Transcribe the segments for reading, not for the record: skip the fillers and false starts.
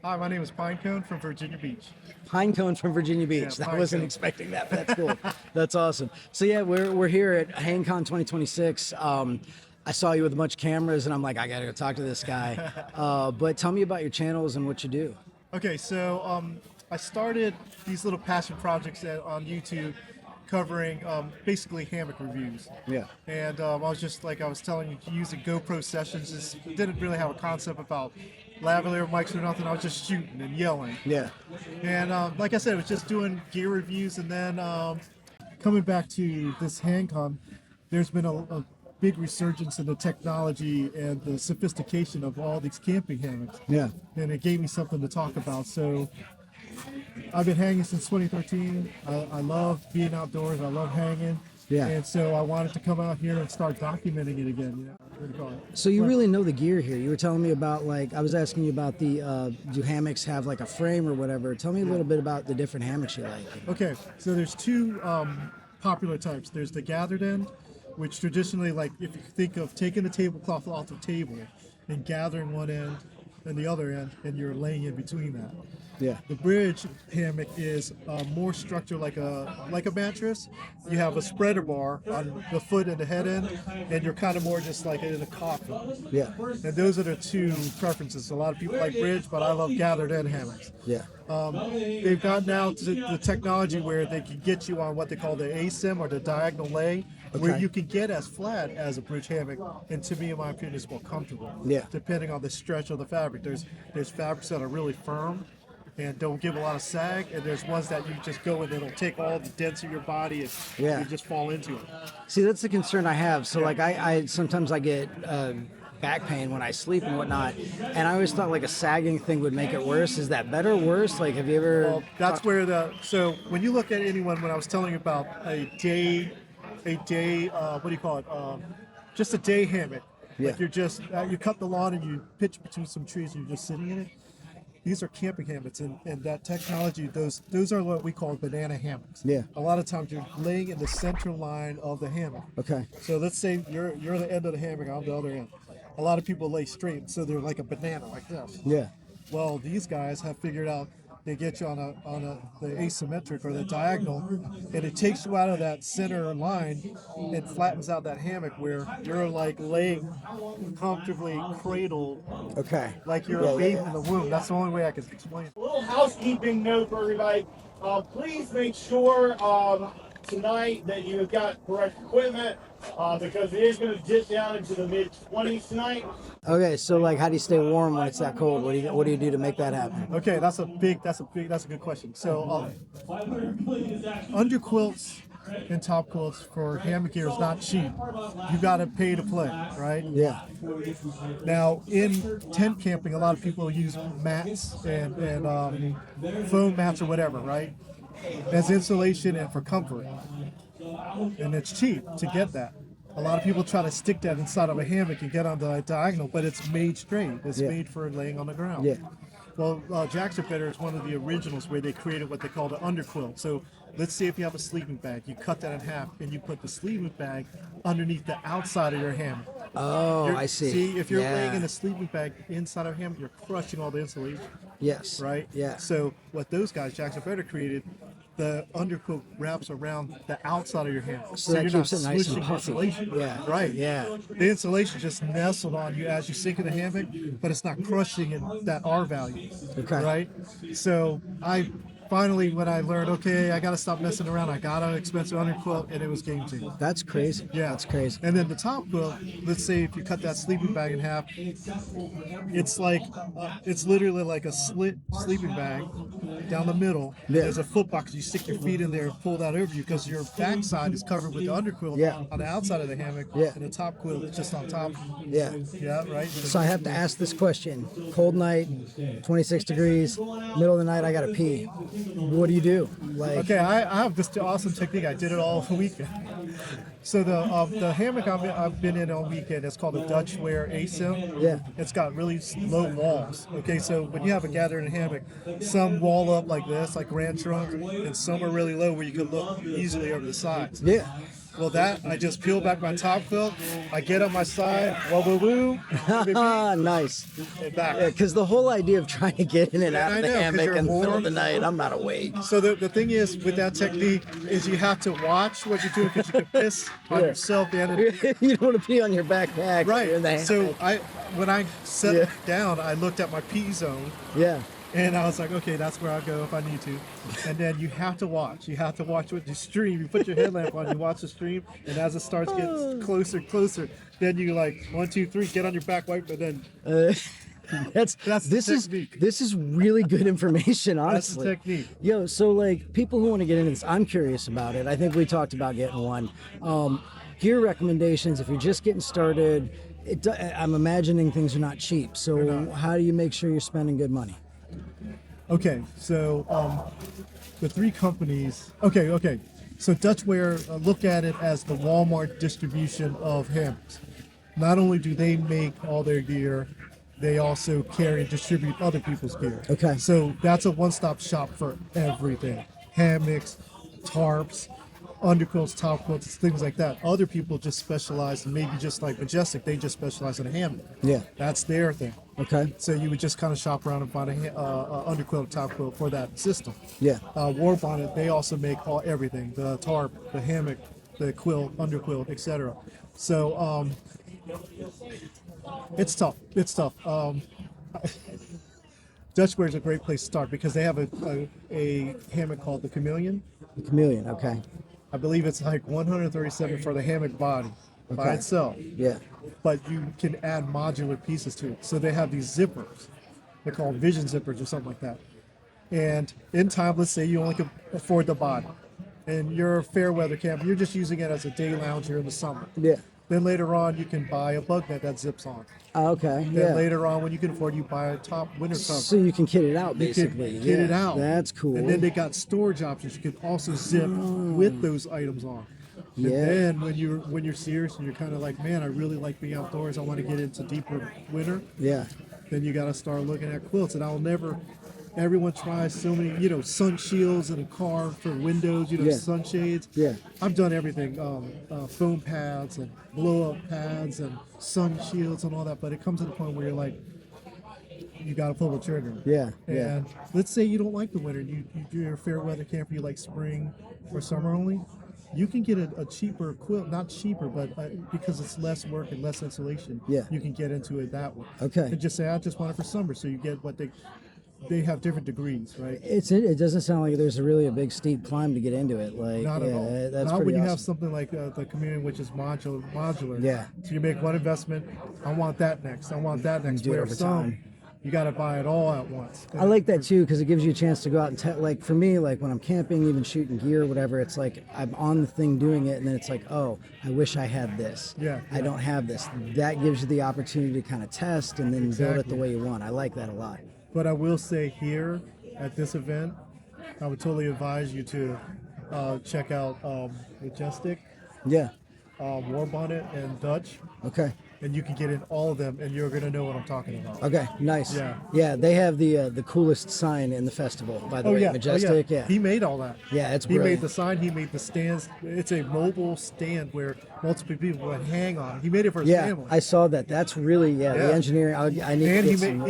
Hi, my name is Pinecone from Virginia Beach. Pinecone from Virginia Beach. Yeah, I wasn't expecting that, but that's cool. That's awesome. So yeah, we're here at HangCon 2026. I saw you with a bunch of cameras, and I'm like, I gotta go talk to this guy. But tell me about your channels and what you do. Okay, so I started these little passion projects on YouTube covering basically hammock reviews. Yeah. And I was just like I was telling you, using GoPro sessions, just didn't really have a concept about lavalier mics or nothing. I was just shooting and yelling. Yeah. And like I said, I was just doing gear reviews, and then coming back to this HangCon, there's been a big resurgence in the technology and the sophistication of all these camping hammocks. Yeah. And it gave me something to talk about. So I've been hanging since 2013. I love being outdoors. I love hanging. Yeah. And so I wanted to come out here and start documenting it again. You know, what do you call it? So you really know the gear here. You were telling me about, like, I was asking you about the, do hammocks have like a frame or whatever? Tell me a little bit about the different hammocks you like. Okay, so there's two popular types. There's the gathered end, which traditionally, like if you think of taking the tablecloth off the table and gathering one end and the other end, and you're laying in between that. Yeah. The bridge hammock is more structured like a mattress. You have a spreader bar on the foot and the head end, and you're kind of more just like in a coffin. Yeah. And those are the two preferences. A lot of people like bridge, but I love gathered end hammocks. Yeah. They've gotten now to the technology where they can get you on what they call the ASIM or the diagonal lay, where Okay. you can get as flat as a bridge hammock, and to me, in my opinion, it's more comfortable. Yeah. Depending on the stretch of the fabric. There's fabrics that are really firm and don't give a lot of sag, and there's ones that you just go and it'll take all the density of your body and Yeah. you just fall into it. See, that's the concern I have. So like I sometimes I get back pain when I sleep and whatnot, and I always thought like a sagging thing would make it worse. Is that better or worse? Like, have you ever? Well, that's where so when you look at anyone, when I was telling you about a day, what do you call it? Just a day hammock. Yeah. Like you're just you cut the lawn and you pitch between some trees and you're just sitting in it. These are camping hammocks, and that technology, those are what we call banana hammocks. Yeah. A lot of times you're laying in the center line of the hammock. Okay. So let's say you're the end of the hammock, I'm the other end. A lot of people lay straight, so they're like a banana, like this. Yeah. Well, these guys have figured out they get you on the asymmetric or the diagonal, and it takes you out of that center line and flattens out that hammock where you're like laying comfortably cradled, Okay. like you're a baby in the womb. That's the only way I can explain it. A little housekeeping note for everybody. Please make sure tonight that you have got correct equipment because it is going to dip down into the mid-20s tonight. Okay. So like, how do you stay warm when it's that cold? What do you do to make that happen? Okay, that's a good question. So under quilts and top quilts for hammock gear is not cheap. You got to pay to play, right? Yeah. Now in tent camping, a lot of people use mats and foam mats or whatever, right? As insulation and for comfort, and it's cheap to get that. A lot of people try to stick that inside of a hammock and get on the diagonal, but it's made straight. It's Yeah. made for laying on the ground. Yeah. Well, Jackson Better is one of the originals where they created what they call the underquilt. So let's say if you have a sleeping bag, you cut that in half and you put the sleeping bag underneath the outside of your hammock. Oh, I see. See, if you're Yeah. laying in a sleeping bag inside of a hammock, you're crushing all the insulation, Yes. right? Yeah. So what those guys, Jackson Better, created, the underquilt wraps around the outside of your hammock. So that you're keeps not it nice and smushing puffy. insulation. Yeah. Right. Yeah. The insulation just nestled on you as you sink in the hammock, but it's not crushing in that R value. Okay. Right? So I finally, when I learned, okay, I got to stop messing around, I got an expensive underquilt, and it was game changer. That's crazy. Yeah. That's crazy. And then the top quilt, let's say if you cut that sleeping bag in half, it's like, it's literally like a slit sleeping bag down the middle. Yeah. There's a foot box. You stick your feet in there and pull that over you because your backside is covered with the underquilt Yeah. on the outside of the hammock, Yeah. and the top quilt is just on top. Yeah. Yeah, right? So I have to ask this question. Cold night, 26 degrees, middle of the night, I gotta pee. What do you do? Like, Okay, I have this awesome technique. I did it all weekend. So the hammock I've been in all weekend is called a Dutch wear ASIM. Yeah. It's got really low walls. Okay, so when you have a gathering hammock, some wall up like this, like Grand Trunk, and some are really low where you can look easily over the sides. yeah. Well, that I just peel back my top quilt. I get on my side, whoa, woo, woo, Nice. and back. Yeah, because the whole idea of trying to get in and out I of the know, 'cause hammock you're in the middle of warm. the night, I'm not awake. So the thing is with that technique is you have to watch what you're doing because you can piss on Yeah. yourself and You don't want to pee on your backpack. right. In the hammock. So when I set Yeah. it down, I looked at my P zone. Yeah. And I was like, okay, that's where I'll go if I need to. And then you have to watch. You have to watch what you stream. You put your headlamp on, you watch the stream, and as it starts getting closer, then you like 1, 2, 3, get on your back wipe, and then That's That's the this is technique. this is really good information, that's the honestly. technique. Yo, so like people who want to get into this, I'm curious about it. I think we talked about getting one. Gear recommendations if you're just getting started. I'm imagining things are not cheap. So how do you make sure you're spending good money? Okay, so the three companies. Okay. So Dutchware, look at it as the Walmart distribution of hammocks. Not only do they make all their gear, they also carry and distribute other people's gear. Okay. So that's a one-stop shop for everything: hammocks, tarps, underquilts, top quilts, things like that. Other people just specialize, maybe just like Majestic, they just specialize in a hammock. Yeah. That's their thing. Okay. So you would just kind of shop around and find a underquilt, top quilt for that system. Yeah. Warbonnet, they also make everything: the tarp, the hammock, the quilt, underquilt, etc. So it's tough. Dutchware is a great place to start because they have a hammock called the Chameleon. The chameleon. Okay. I believe it's like 137 for the hammock body by Okay. itself. Yeah. But you can add modular pieces to it. So they have these zippers. They're called vision zippers or something like that. And in time, let's say you only can afford the body, and you're a fair weather camper, you're just using it as a day lounger in the summer. Yeah. Then later on, you can buy a bug net that zips on. Okay. Then Yeah. later on, when you can afford, you buy a top winter cover. So you can kit it out, You can basically. get it Yeah, out. That's cool. And then they got storage options. You can also zip with those items on. And Yeah. then when you're serious and you're kind of like, man, I really like being outdoors, I want to get into deeper winter. Yeah. Then you got to start looking at quilts. And everyone tries so many, sun shields in a car for windows, Yeah. sunshades. Yeah. I've done everything, foam pads and blow up pads and sun shields and all that. But it comes to the point where you're like, you got to pull the trigger. Yeah. Yeah. And let's say you don't like the winter, you're a fair weather camper, you like spring or summer only. You can get a cheaper quilt, not cheaper, but because it's less work and less insulation, Yeah. you can get into it that way. Okay. And just say, I just want it for summer, so you get what they have different degrees, right? It doesn't sound like there's really a big steep climb to get into it. Like, Not yeah, at all. That's Not pretty when you have awesome. something like the community, which is modular. Yeah. So you make one investment, I want that next, I want that next. do it Where over some, time. you got to buy it all at once. I like that too because it gives you a chance to go out and like for me, like when I'm camping, even shooting gear, or whatever, it's like I'm on the thing doing it, and then it's like, oh, I wish I had this. Yeah, I yeah. don't have this. That gives you the opportunity to kind of test and then build it the Exactly. way you want. I like that a lot. But I will say here at this event, I would totally advise you to check out Majestic, Yeah. Warbonnet, and Dutch, Okay. and you can get in all of them, and you're gonna know what I'm talking about. Okay. Nice. Yeah. Yeah. They have the coolest sign in the festival, by the way. Majestic. Yeah. He made all that. Yeah, it's He made brilliant. the sign. He made the stands. It's a mobile stand where multiple people would hang on. He made it for his Yeah, family. I saw that. That's really the Yeah. engineering. I need And to he get some.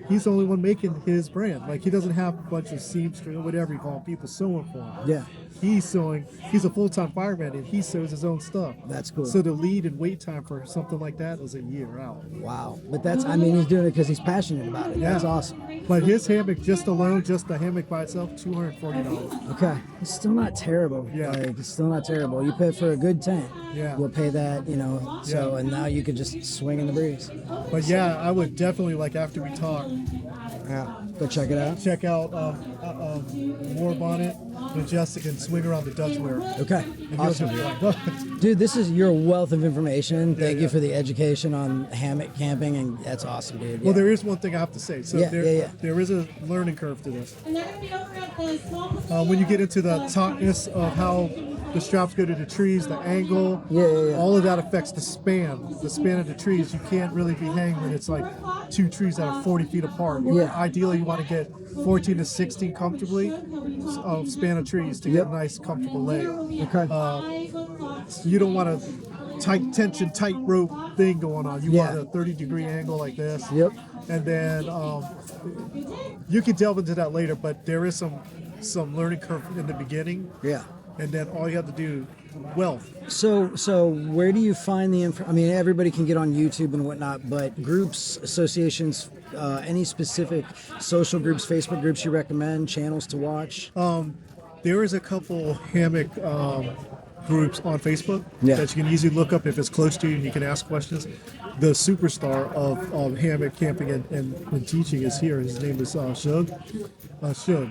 he's the only one making his brand. Like he doesn't have a bunch of seamstress or whatever you call them, people sewing for him. Yeah. He's sewing. He's a full-time fireman and he sews his own stuff. That's cool. So the lead and wait time for something like that is a year out. Wow. But he's doing it because he's passionate about it. Yeah. That's awesome. But his hammock just the hammock by itself, $240. Okay. It's still not terrible. Yeah. Like, it's still not terrible. You pay for a good tent. Yeah. You'll pay that, so, Yeah. and now you could just swing in the breeze. But yeah, I would definitely after we talk, Yeah. Go check it out. check out Warbonnet, Majestic, and swing around the Dutchware. Okay. And you'll Awesome. just be like, Dude, this is your wealth of information. Thank you yeah. for the education on hammock camping, and that's awesome, dude. Well, Yeah. there is one thing I have to say. So Yeah, there, yeah. there is a learning curve to this. And they're going to be over at the small When you get into the tautness of how the straps go to the trees, the angle, Yeah. all of that affects the span of the trees. You can't really be hanging when it's like two trees that are 40 feet apart. Yeah. ideally you want to get 14 to 16 comfortably of span of trees to get a nice comfortable lay. Okay. You don't want a tight rope thing going on. You want a 30-degree angle like this. Yep. And then you can delve into that later, but there is some learning curve in the beginning. Yeah. And then all you have to do, So where do you find the info? I mean, everybody can get on YouTube and whatnot, but groups, associations, any specific social groups, Facebook groups you recommend, channels to watch? there is a couple hammock groups on Facebook that you can easily look up if it's close to you and you can ask questions. The superstar of hammock camping and teaching is here. His name is Shug.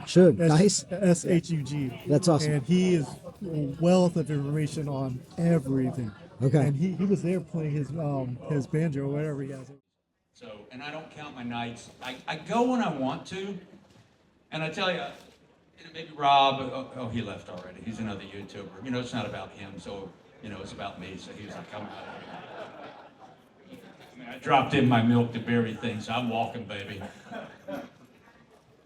Shug, nice. S-H-U-G. That's awesome. And he is a wealth of information on everything. Okay. And he was there playing his banjo or whatever he has. So, and I don't count my nights. I go when I want to, and I tell you, maybe Rob, oh, he left already. He's another YouTuber. You know, it's not about him, so, you know, it's about me. So he was like, come on. I mean, I dropped in my milk to berry thing, so I'm walking, baby.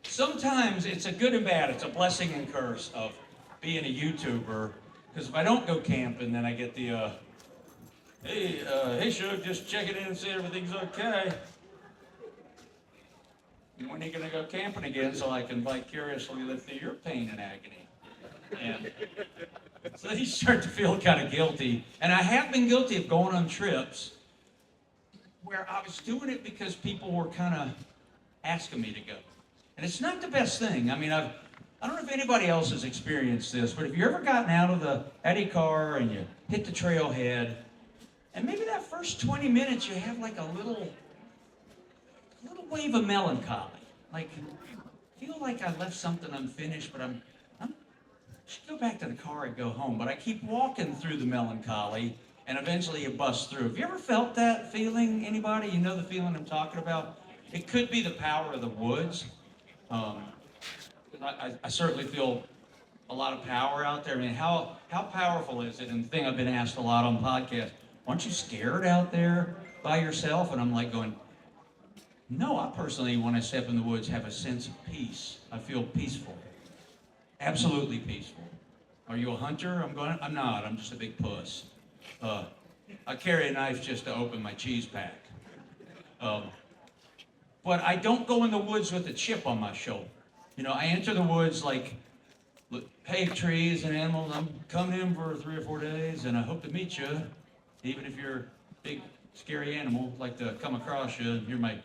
Sometimes it's a good and bad. It's a blessing and curse of being a YouTuber, because if I don't go camping, then I get the, hey, Shug, just checking in and see everything's okay. And when are you going to go camping again so I can vicariously live through your pain and agony? And so you start to feel kind of guilty. And I have been guilty of going on trips where I was doing it because people were kind of asking me to go. And it's not the best thing. I mean, I don't know if anybody else has experienced this, but have you ever gotten out of your car and you hit the trailhead, and maybe that first 20 minutes you have like a little wave of melancholy. Like, I feel like I left something unfinished, but I should go back to the car and go home. But I keep walking through the melancholy, and eventually you bust through. Have you ever felt that feeling? Anybody? You know the feeling I'm talking about? It could be the power of the woods. I certainly feel a lot of power out there. I mean, how powerful is it? And the thing I've been asked a lot on podcasts, aren't you scared out there by yourself? And I'm like going, no, I personally, when I step in the woods, have a sense of peace. I feel peaceful. Absolutely peaceful. Are you a hunter? I'm not. I'm just a big puss. I carry a knife just to open my cheese pack. But I don't go in the woods with a chip on my shoulder. You know, I enter the woods like, look, hey, trees and animals, I'm coming in for 3 or 4 days, and I hope to meet you, even if you're a big, scary animal, like to come across you and hear my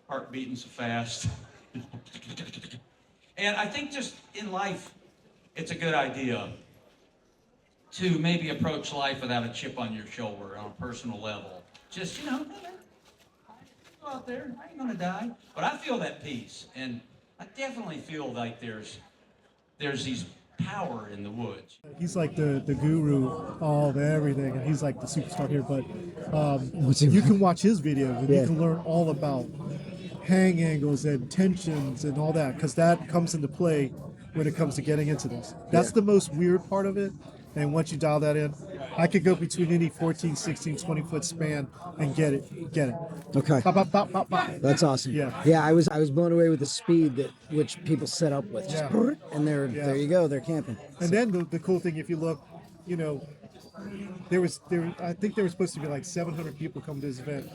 heart beating so fast. And I think just in life, it's a good idea to maybe approach life without a chip on your shoulder on a personal level. Just, you know, go out there, I ain't gonna die. But I feel that peace, and I definitely feel like there's these power in the woods. He's like the guru of everything, and he's like the superstar here. But you can watch his videos, and you can learn all about hang angles and tensions and all that, because that comes into play when it comes to getting into this. That's the most weird part of it. And once you dial that in, I could go between any 14, 16, 20-foot span and get it. Okay. Bop, bop, bop, bop, bop. That's awesome. Yeah. I was blown away with the speed which people set up with. Just and there you go, they're camping. And then the cool thing, if you look, you know, I think there was supposed to be like 700 people come to this event.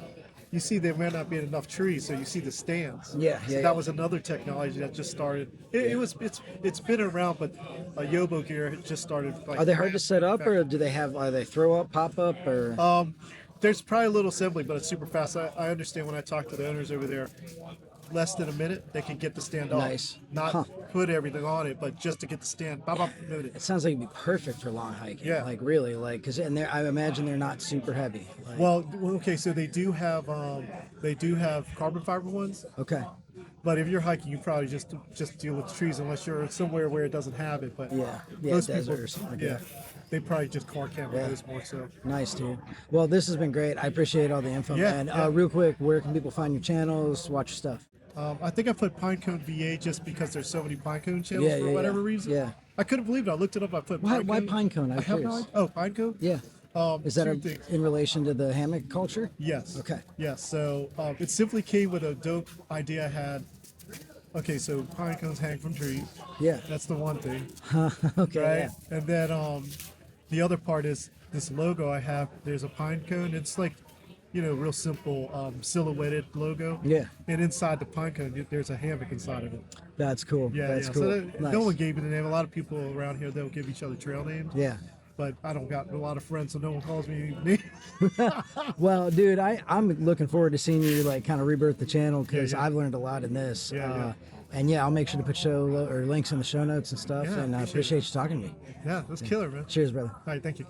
You see there may not be enough trees, so you see the stands. That was another technology that just started. It's been around, but Yobo gear had just started. Like, are they hard to set up, or are they throw up, pop up, or? There's probably a little assembly, but it's super fast. I understand when I talk to the owners over there, less than a minute they can get the stand off. Nice. Not put everything on it, but just to get the stand. Bop, bop, it sounds like it'd be perfect for long hiking. Yeah. Like really, like because I imagine they're not super heavy. Like, well, okay, so they do have carbon fiber ones. Okay. But if you're hiking, you probably just deal with the trees unless you're somewhere where it doesn't have it. But most people, or something like that. They probably just car camp with this more so. Nice, dude. Well, this has been great. I appreciate all the info, man. Real quick, where can people find your channels, watch your stuff? I think I put PineconeVA just because there's so many Pinecone channels for whatever reason. Yeah. I couldn't believe it. I looked it up. I put why Pinecone. Pinecone? I have no idea. Oh, Pinecone? Yeah. Is that two things. in relation to the hammock culture? Yes. Okay. Yes. So it simply came with a dope idea I had Okay, so pine cones hang from trees. Yeah. That's the one thing, Okay. right? Yeah. And then the other part is this logo I have. There's a pine cone. It's like, real simple silhouetted logo. Yeah. And inside the pine cone, there's a hammock inside of it. That's cool. Yeah, That's yeah. cool. So that, Nice. no one gave me the name. A lot of people around here, they'll give each other trail names. Yeah. But I don't got a lot of friends, so no one calls me name. Well, dude, I'm looking forward to seeing you like kind of rebirth the channel because Yeah, yeah. I've learned a lot in this. Yeah. And yeah, I'll make sure to put or links in the show notes and stuff. Yeah, and I appreciate appreciate you talking to me. Yeah, that's killer, man. Cheers, brother. All right, thank you.